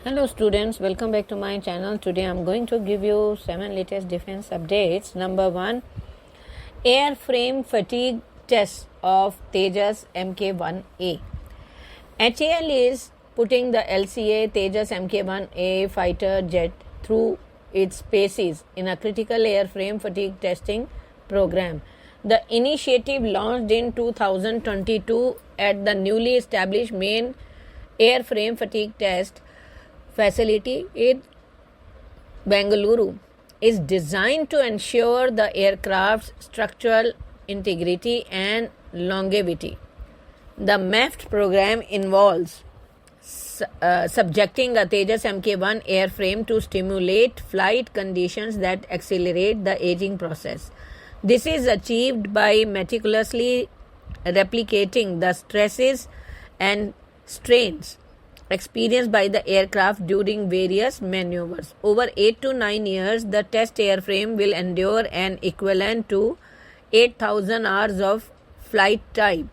Hello students, welcome back to my channel. Today I am going to give you 7 latest defense updates. Number 1, airframe fatigue test of Tejas Mk1A. HAL is putting the LCA Tejas Mk1A fighter jet through its paces in a critical airframe fatigue testing program. The initiative launched in 2022 at the newly established main airframe fatigue test facility in Bengaluru is designed to ensure the aircraft's structural integrity and longevity. The MEFT program involves subjecting a Tejas Mk1 airframe to stimulate flight conditions that accelerate the aging process. This is achieved by meticulously replicating the stresses and strains experienced by the aircraft during various maneuvers. Over 8 to 9 years, the test airframe will endure an equivalent to 8,000 hours of flight time,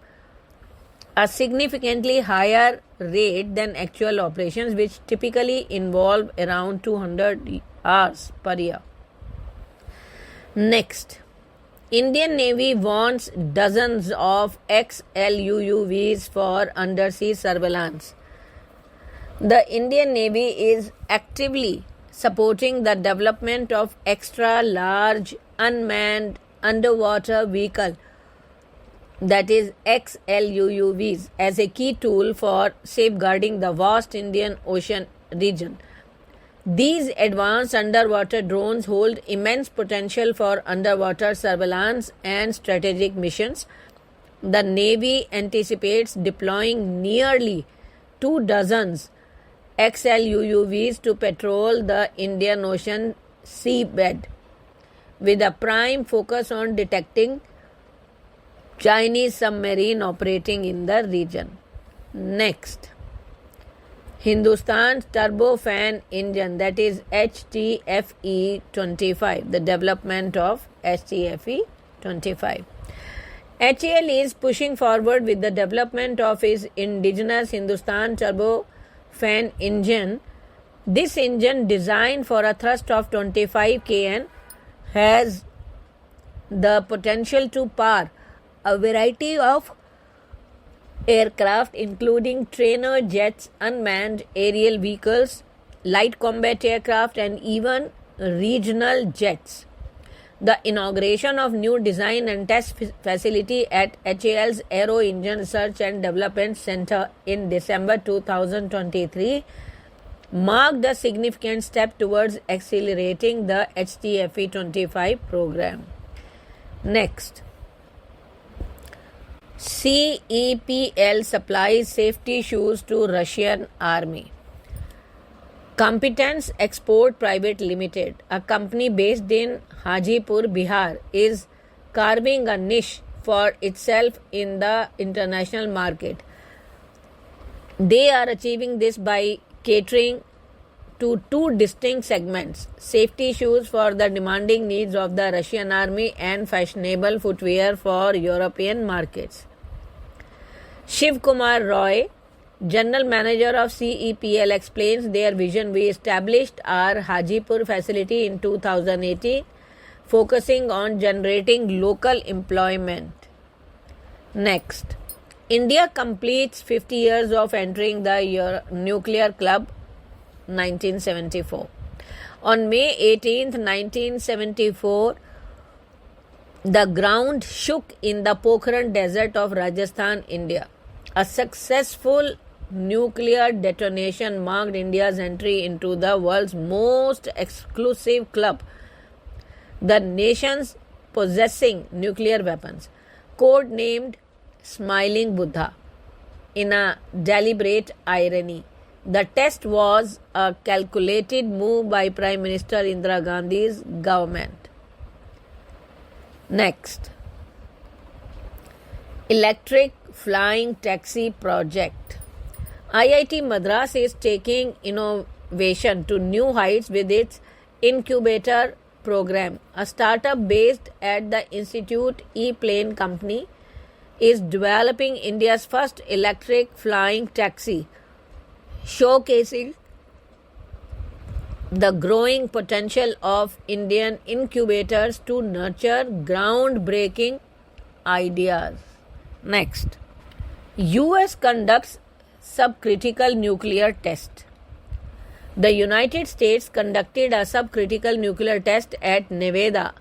a significantly higher rate than actual operations, which typically involve around 200 hours per year. Next, Indian Navy wants dozens of XLUUVs for undersea surveillance. The Indian Navy is actively supporting the development of extra large unmanned underwater vehicle, that is XLUUVs, as a key tool for safeguarding the vast Indian Ocean region. These advanced underwater drones hold immense potential for underwater surveillance and strategic missions. The Navy anticipates deploying nearly 2 dozens XLUUVs to patrol the Indian Ocean seabed, with a prime focus on detecting Chinese submarine operating in the region. Next, Hindustan's turbofan engine, that is HTFE-25, the development of HTFE-25. HAL is pushing forward with the development of its indigenous Hindustan turbofan engine. This engine, designed for a thrust of 25 kN, has the potential to power a variety of aircraft, including trainer jets, unmanned aerial vehicles, light combat aircraft, and even regional jets. The inauguration of new design and test facility at HAL's Aero Engine Research and Development Center in December 2023 marked a significant step towards accelerating the HTFE-25 program. Next, CEPL supplies safety shoes to Russian Army. Competence Export Private Limited, a company based in Hajipur, Bihar, is carving a niche for itself in the international market. They are achieving this by catering to 2 distinct segments: safety shoes for the demanding needs of the Russian Army and fashionable footwear for European markets. Shiv Kumar Roy, General Manager of CEPL, explains their vision. We established our Hajipur facility in 2018, focusing on generating local employment. Next, India completes 50 years of entering the Nuclear Club, 1974. On May 18, 1974, the ground shook in the Pokhran Desert of Rajasthan, India. A successful nuclear detonation marked India's entry into the world's most exclusive club, the nations possessing nuclear weapons, code-named Smiling Buddha. In a deliberate irony, the test was a calculated move by Prime Minister Indira Gandhi's government. Next, Electric Flying Taxi Project. IIT Madras is taking innovation to new heights with its incubator program. A startup based at the Institute E-Plane Company is developing India's first electric flying taxi, showcasing the growing potential of Indian incubators to nurture groundbreaking ideas. Next, US conducts subcritical nuclear test. The United States conducted a subcritical nuclear test at Nevada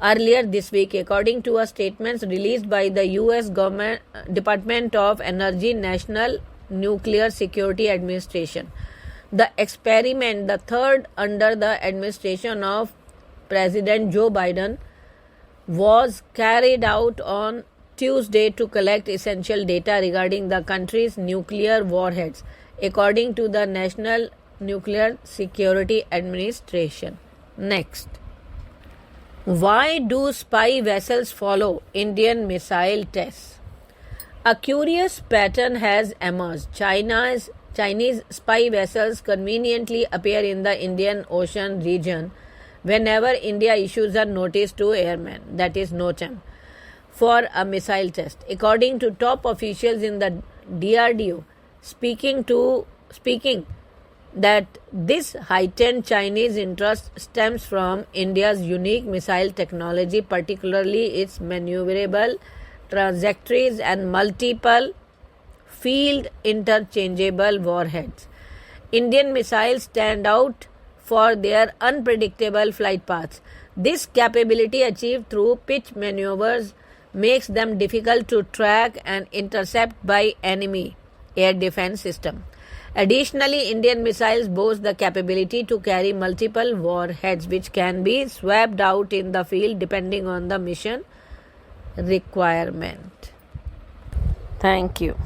earlier this week, according to a statement released by the US Department of Energy National Nuclear Security Administration. The experiment, the third under the administration of President Joe Biden, was carried out on Tuesday to collect essential data regarding the country's nuclear warheads, according to the National Nuclear Security Administration. Next, why do spy vessels follow Indian missile tests? A curious pattern has emerged. Chinese spy vessels conveniently appear in the Indian Ocean region whenever India issues a notice to airmen, that is NOTAM, for a missile test. According to top officials in the DRDO, speaking that this heightened Chinese interest stems from India's unique missile technology, particularly its maneuverable trajectories and multiple field interchangeable warheads. Indian missiles stand out for their unpredictable flight paths. This capability, achieved through pitch maneuvers, makes them difficult to track and intercept by enemy air defense system. Additionally, Indian missiles boast the capability to carry multiple warheads, which can be swapped out in the field depending on the mission requirement. Thank you.